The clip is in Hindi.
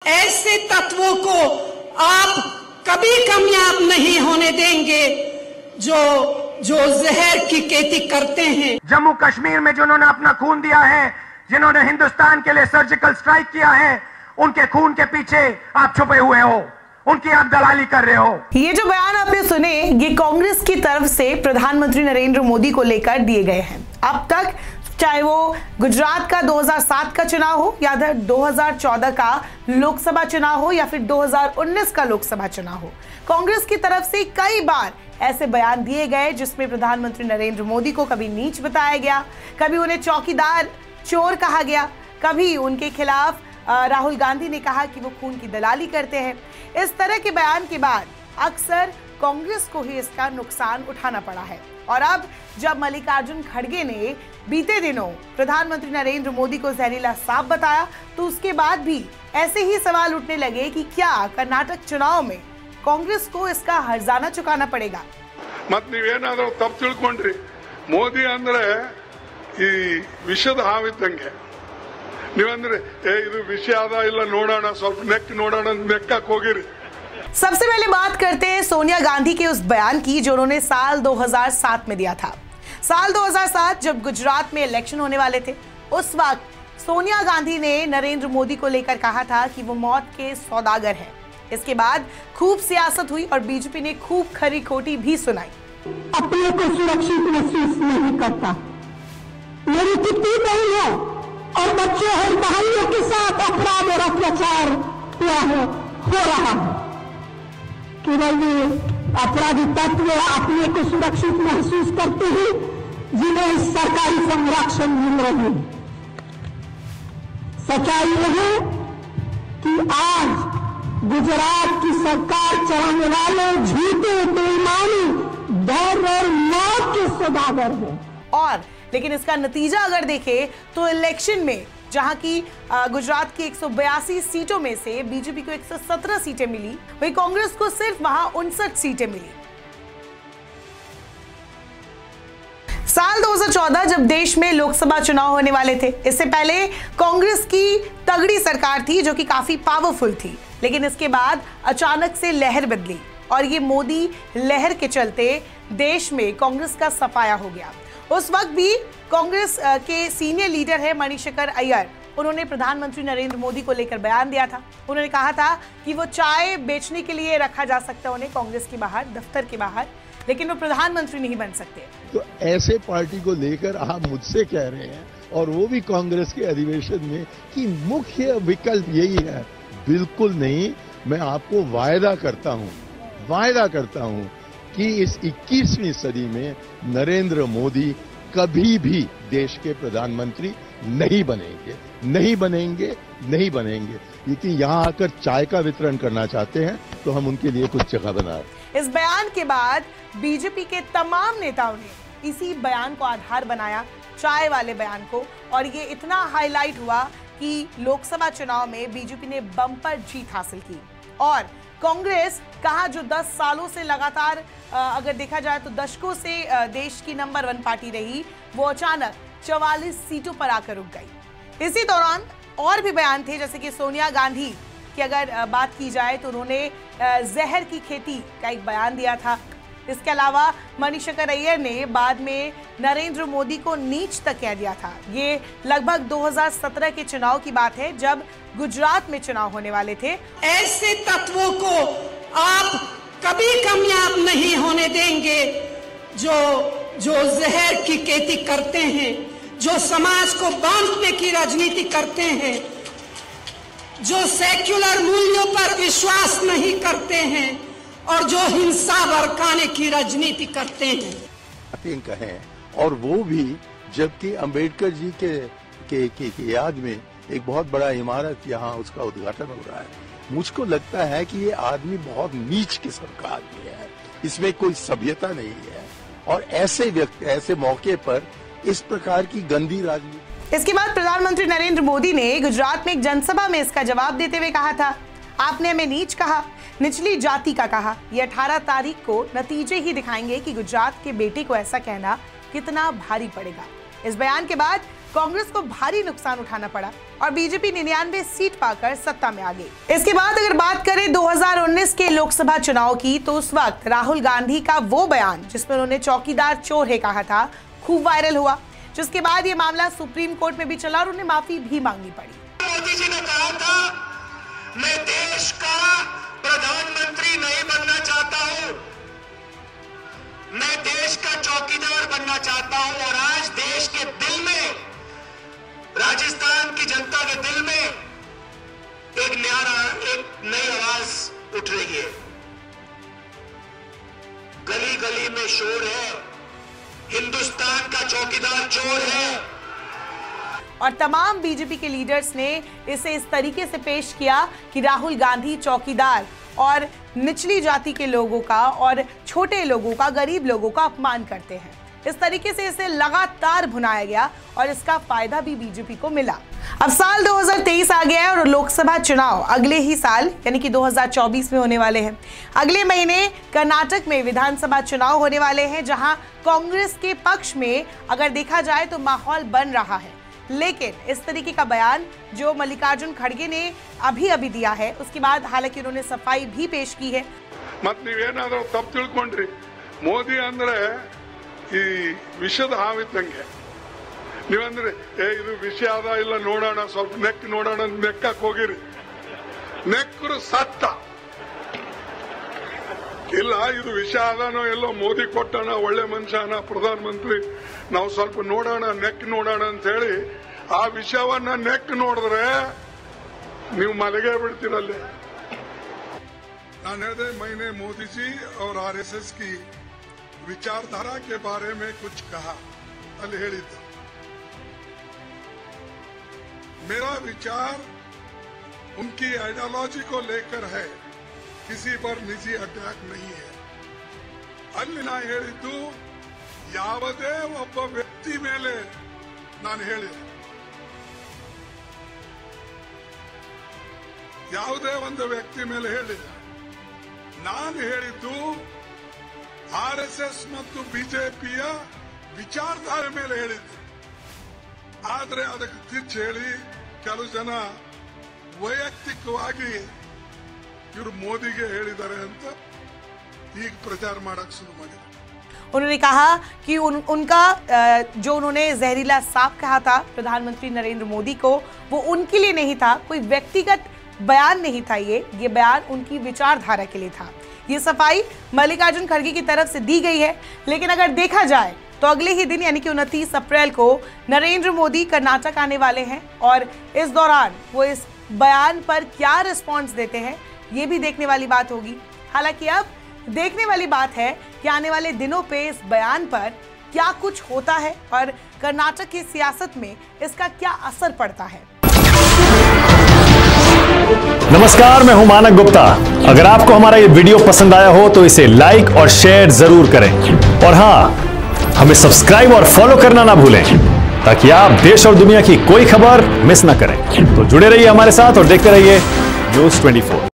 ऐसे तत्वों को आप कभी कामयाब नहीं होने देंगे जो जहर की खेती करते हैं। जम्मू कश्मीर में जिन्होंने अपना खून दिया है, जिन्होंने हिंदुस्तान के लिए सर्जिकल स्ट्राइक किया है, उनके खून के पीछे आप छुपे हुए हो, उनकी आप दलाली कर रहे हो। ये जो बयान आपने सुने, ये कांग्रेस की तरफ से प्रधानमंत्री नरेंद्र मोदी को लेकर दिए गए हैं। अब तक चाहे वो गुजरात का 2007 का चुनाव हो या फिर 2014 का लोकसभा चुनाव हो या फिर 2019 का लोकसभा चुनाव हो, कांग्रेस की तरफ से कई बार ऐसे बयान दिए गए जिसमें प्रधानमंत्री नरेंद्र मोदी को कभी नीच बताया गया, कभी उन्हें चौकीदार चोर कहा गया, कभी उनके खिलाफ राहुल गांधी ने कहा कि वो खून की दलाली करते हैं। इस तरह के बयान के बाद अक्सर कांग्रेस को ही इसका नुकसान उठाना पड़ा है। और अब जब मल्लिकार्जुन खड़गे ने बीते दिनों प्रधानमंत्री नरेंद्र मोदी को जहरीला सांप बताया, तो उसके बाद भी ऐसे ही सवाल उठने लगे कि क्या कर्नाटक चुनाव में कांग्रेस को इसका हर्जाना चुकाना पड़ेगा। मत नीवेनाद्रू तप्पु तिळ्कोंड्रि मोदी अंद्रे ಈ ವಿಷದ ಹಾವಿದ್ದಂಗೆ ನೀವಂದ್ರೆ ಇದು ವಿಷ ಆದ ಇಲ್ಲ ನೋಡೋಣ ಸ್ವಲ್ಪ ನೆಕ್ ನೋಡೋಣ ನೆಕ್ಕಕ್ಕೆ ಹೋಗಿರಿ। सबसे पहले बात करते हैं सोनिया गांधी के उस बयान की जो उन्होंने साल 2007 में दिया था। साल 2007 जब गुजरात में इलेक्शन होने वाले थे, उस वक्त सोनिया गांधी ने नरेंद्र मोदी को लेकर कहा था कि वो मौत के सौदागर हैं। इसके बाद खूब सियासत हुई और बीजेपी ने खूब खरी खोटी भी सुनाई। अपने को सुरक्षित महसूस नहीं करता, मेरी कितनी बहनों और बच्चों और भाइयों के साथ अपराध और अत्याचार हो रहा है। केवल ये अपराधी तत्व अपने को सुरक्षित महसूस करते हैं जिन्हें सरकारी संरक्षण मिल रहे हैं। सच्चाई यह है कि आज गुजरात की सरकार चलाने वाले झूठे बेईमानी डर और मौत के सौदागर हैं। और लेकिन इसका नतीजा अगर देखें तो इलेक्शन में जहां की गुजरात की 182 सीटों में से बीजेपी को 117 सीटें मिली, वही कांग्रेस को सिर्फ वहां 59 सीटें मिली। साल 2014 जब देश में लोकसभा चुनाव होने वाले थे, इससे पहले कांग्रेस की तगड़ी सरकार थी जो कि काफी पावरफुल थी, लेकिन इसके बाद अचानक से लहर बदली और ये मोदी लहर के चलते देश में कांग्रेस का सफाया हो गया। उस वक्त भी कांग्रेस के सीनियर लीडर है मणिशेखर अय्यर, उन्होंने प्रधानमंत्री नरेंद्र मोदी को लेकर बयान दिया था। उन्होंने कहा था कि वो चाय बेचने के लिए रखा जा सकता है उन्हें कांग्रेस के बाहर, दफ्तर के बाहर, लेकिन वो प्रधानमंत्री नहीं बन सकते। तो ऐसे पार्टी को लेकर आप मुझसे कह रहे हैं, और वो भी कांग्रेस के अधिवेशन में, कि मुख्य विकल्प यही है। बिल्कुल नहीं। मैं आपको वायदा करता हूं कि इस 21वीं सदी में नरेंद्र मोदी कभी भी देश के प्रधानमंत्री नहीं बनेंगे। लेकिन यहाँ आकर चाय का वितरण करना चाहते हैं तो हम उनके लिए कुछ जगह बना रहे हैं। इस बयान के बाद बीजेपी के तमाम नेताओं ने इसी बयान को आधार बनाया, चाय वाले बयान को, और ये इतना हाईलाइट हुआ कि लोकसभा चुनाव में बीजेपी ने बम्पर जीत हासिल की। और कांग्रेस कहा जो 10 सालों से लगातार अगर देखा जाए तो दशकों से देश की नंबर 1 पार्टी रही, वो अचानक 44 सीटों पर आकर रुक गई। इसी दौरान और भी बयान थे, जैसे कि सोनिया गांधी की अगर बात की जाए तो उन्होंने जहर की खेती का एक बयान दिया था। इसके अलावा मणिशेखर अय्यर ने बाद में नरेंद्र मोदी को नीच तक कह दिया था। ये लगभग 2017 के चुनाव की बात है जब गुजरात में चुनाव होने वाले थे। ऐसे तत्वों को आप कभी कामयाब नहीं होने देंगे जो जहर की खेती करते हैं, जो समाज को बांटने की राजनीति करते हैं, जो सेक्युलर मूल्यों पर विश्वास नहीं करते हैं और जो हिंसा भड़काने की राजनीति करते हैं। कहें, और वो भी जबकि अंबेडकर जी के याद में एक बहुत बड़ा इमारत यहाँ उसका उद्घाटन हो रहा है। मुझको लगता है कि ये आदमी बहुत नीच किस्म का आदमी है, इसमें कोई सभ्यता नहीं है, और ऐसे व्यक्ति ऐसे मौके पर इस प्रकार की गंदी राजनीति। इसके बाद प्रधानमंत्री नरेंद्र मोदी ने गुजरात में एक जनसभा में इसका जवाब देते हुए कहा था, आपने हमें नीच कहा, निचली जाति का कहा। ये 18 तारीख को नतीजे ही दिखाएंगे कि गुजरात के बेटे को ऐसा कहना कितना भारी पड़ेगा। इस बयान के बाद कांग्रेस को भारी नुकसान उठाना पड़ा और बीजेपी 99 सीट पाकर सत्ता में आ गई। इसके बाद अगर बात करें 2019 के लोकसभा चुनाव की, तो उस वक्त राहुल गांधी का वो बयान जिसमें उन्होंने चौकीदार चोर है कहा था, खूब वायरल हुआ, जिसके बाद ये मामला सुप्रीम कोर्ट में भी चला और उन्हें माफी भी मांगनी पड़ी। मोदी जी ने कहा था, मैं देश का प्रधानमंत्री नहीं बनना चाहता हूं, मैं देश का चौकीदार बनना चाहता हूं। और आज देश के दिल में, राजस्थान की जनता के दिल में एक नई आवाज उठ रही है। गली गली में शोर है, हिंदुस्तान का चौकीदार चोर है। और तमाम बीजेपी के लीडर्स ने इसे इस तरीके से पेश किया कि राहुल गांधी चौकीदार और निचली जाति के लोगों का और छोटे लोगों का, गरीब लोगों का अपमान करते हैं। इस तरीके से इसे लगातार भुनाया गया और इसका फायदा भी बीजेपी को मिला। अब साल 2023 आ गया है और लोकसभा चुनाव अगले ही साल यानी कि 2024 में होने वाले हैं। अगले महीने कर्नाटक में विधानसभा चुनाव होने वाले हैं, जहां कांग्रेस के पक्ष में अगर देखा जाए तो माहौल बन रहा है। लेकिन इस तरीके का बयान जो मल्लिकार्जुन खड़गे ने अभी दिया है, उसके बाद हालांकि उन्होंने सफाई भी पेश की है। मत नीवेनाद्रू तप्पु तिಳ್ಕೊಂಡ್ರಿ, ಮೋದಿ ಅಂದ್ರೆ ಈ ವಿಷದ ಹಾವಿದ್ದಂಗೆ। ನೀವಂದ್ರೆ ಇದು ವಿಷ ಅದ ಇಲ್ಲ ನೋಡೋಣ, ಸ್ವಲ್ಪ ನೆಕ್ ನೋಡೋಣ ನೆಕ್ಕಕ್ಕೆ ಹೋಗಿರಿ, ನೆಕ್ಕರು ಸತ್ತ ಇಲ್ಲ, ಇದು ವಿಷ ಅದಾನೋ ಎಲ್ಲೋ ಮೋದಿ ಕೊಟ್ಟಣ, ಒಳ್ಳೆ ಮನುಷ್ಯನ ಪ್ರಧಾನಮಂತ್ರಿ, ನಾವು ಸ್ವಲ್ಪ ನೋಡೋಣ ನೆಕ್ ನೋಡೋಣ ಅಂತ ಹೇಳಿ ಆ ವಿಷಯವನ್ನ ನೆಕ್ ನೋಡಿದ್ರೆ ನೀವು ಮಲಗೇ ಬಿಡ್ತೀರಲ್ಲೇ। ನಾನು ಹೇಳಿದೆ, मैंने मोदी जी और आरएसएस की विचारधारा के बारे में कुछ कहा, ಅಲ್ಲಿ ಹೇಳಿದ್ದು मेरा विचार उनकी आइडियोलॉजी को लेकर है, किसी पर निजी अटैक नहीं है। ಅಲ್ಲಿ ನಾನು ಹೇಳಿದ್ದು ಯಾವುದೇ ಒಬ್ಬ ವ್ಯಕ್ತಿ ಮೇಲೆ ನಾನು ಹೇಳಿದೆ, ಯಾವುದೇ ಒಂದು ವ್ಯಕ್ತಿ ಮೇಲೆ ಹೇಳಿದೆ, ನಾನು ಹೇಳಿದ್ದು ಆರ್ಎಸ್ಎಸ್ ಮತ್ತು ಬಿಜೆಪಿಯ ವಿಚಾರಧಾರೆ ಮೇಲೆ ಹೇಳಿದ್ದು। ಆದರೆ ಅದಕ್ಕೆ ತಿರುಚಿ ಹೇಳಿ ಕೆಲವು ಜನ ವೈಯಕ್ತಿಕವಾಗಿ ಇವರು ಮೋದಿಗೆ ಹೇಳಿದ್ದಾರೆ ಅಂತ ಈಗ ಪ್ರಚಾರ ಮಾಡಕ್ಕೆ ಶುರು ಮಾಡಿದ್ದಾರೆ। उन्होंने कहा कि उनका जो उन्होंने जहरीला सांप कहा था प्रधानमंत्री नरेंद्र मोदी को, वो उनके लिए नहीं था, कोई व्यक्तिगत बयान नहीं था, ये बयान उनकी विचारधारा के लिए था। ये सफाई मल्लिकार्जुन खड़गे की तरफ से दी गई है। लेकिन अगर देखा जाए तो अगले ही दिन यानी कि 29 अप्रैल को नरेंद्र मोदी कर्नाटक आने वाले हैं और इस दौरान वो इस बयान पर क्या रिस्पॉन्स देते हैं, ये भी देखने वाली बात होगी। हालांकि अब देखने वाली बात है कि आने वाले दिनों पे इस बयान पर क्या कुछ होता है और कर्नाटक की सियासत में इसका क्या असर पड़ता है। नमस्कार, मैं हूं मानक गुप्ता। अगर आपको हमारा ये वीडियो पसंद आया हो तो इसे लाइक और शेयर जरूर करें, और हां, हमें सब्सक्राइब और फॉलो करना ना भूलें ताकि आप देश और दुनिया की कोई खबर मिस ना करें। तो जुड़े रहिए हमारे साथ और देखते रहिए न्यूज़ 24।